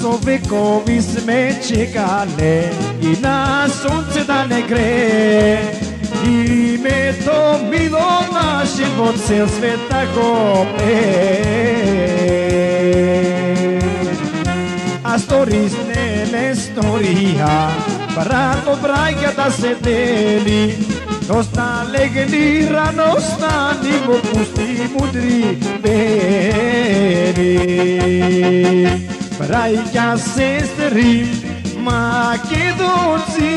Sto vekovi sme čekale I na sunce da ne gre I me to milo na život cel svet tako A stories ne storija Rano brajka da se deli Dosta legni rano stanimo pusti mudri beli Brajka sestri Makedonci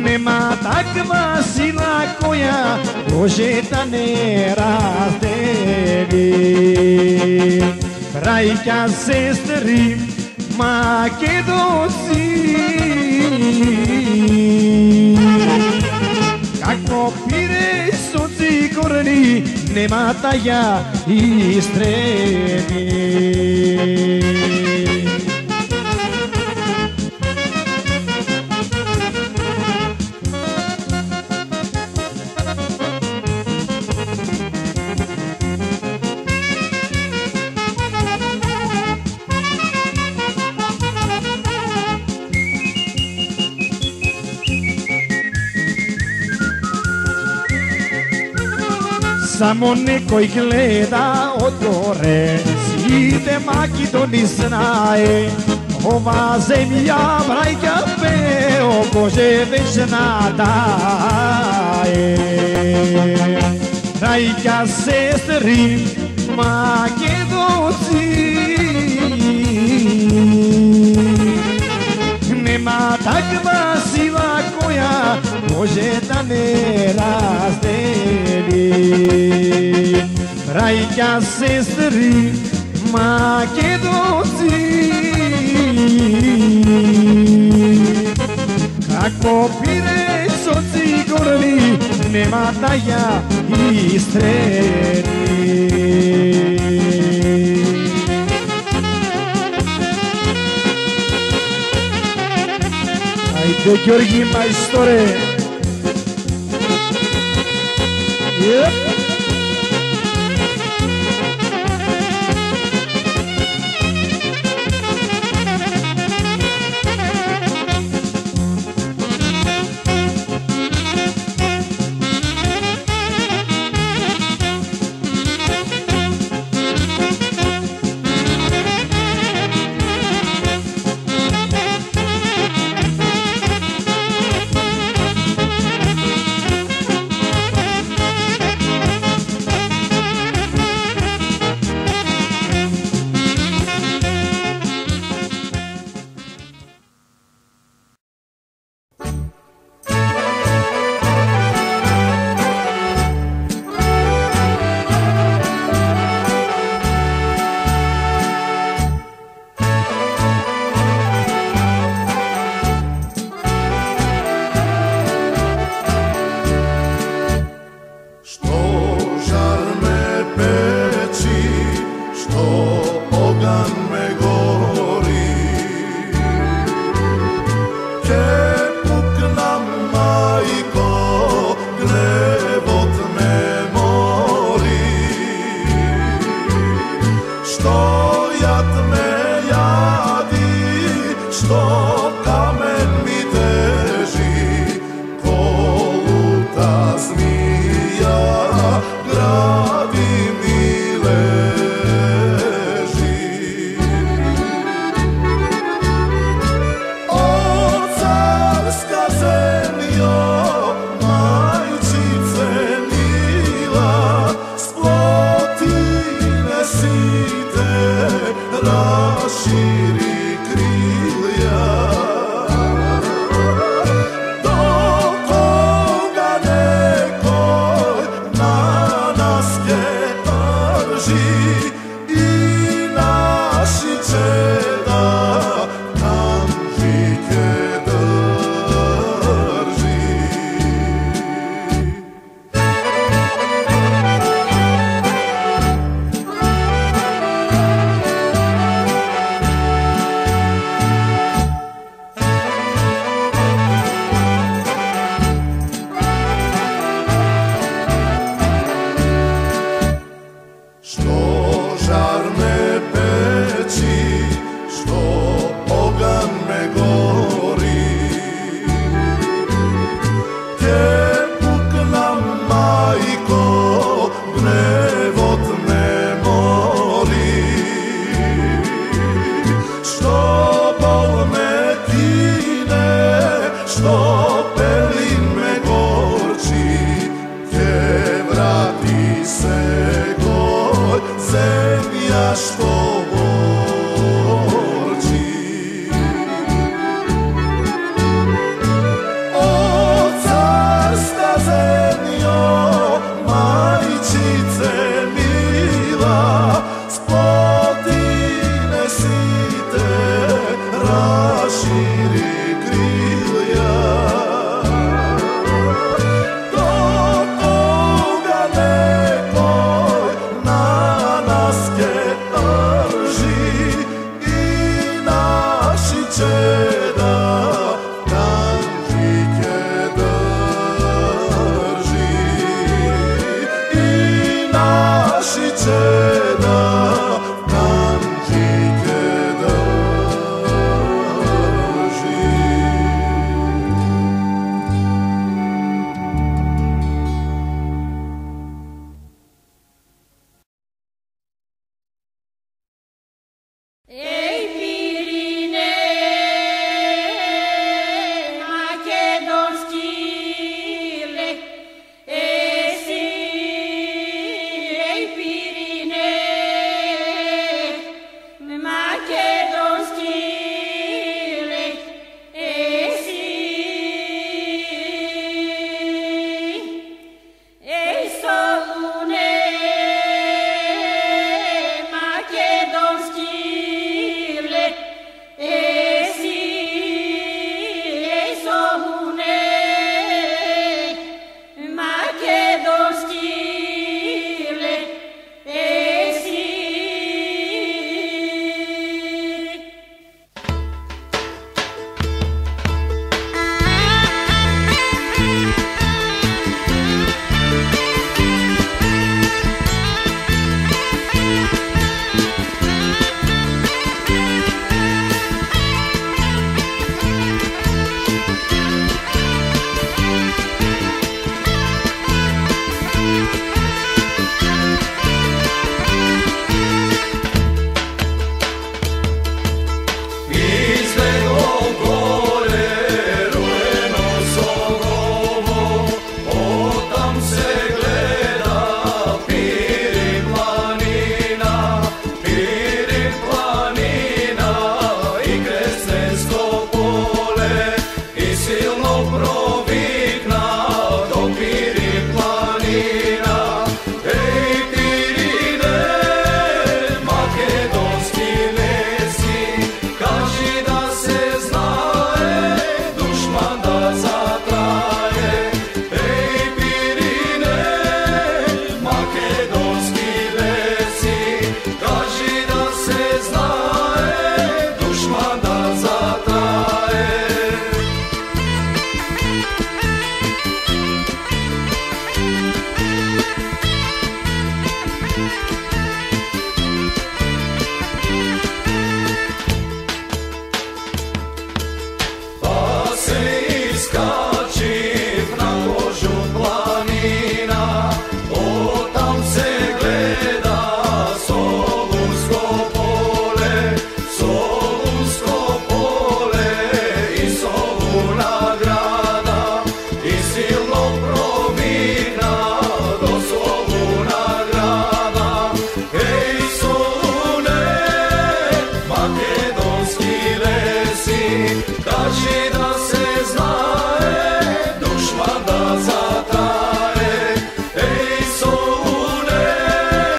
Nema takva sila koja može da ne razdeli Brajka sestri Makedonci Kako pire sunci koreni Nema taja i stremi Samo nekoj gleda od gore Svite Makedoni znaje Ova zemlja brajka peo Bože večna daje Brajka sestri Makedonci Nema takva sila koja može da ne razdeli Brajka sestri Makedonci Kako pire soci gorni nema taja i streni Ajde Georgi majstore Yep. što volči. O carska zemljo, majčice mila, spodine site, raširi krilja. Do toga nemoj na nas drži i naši će da tanžike drži i naši će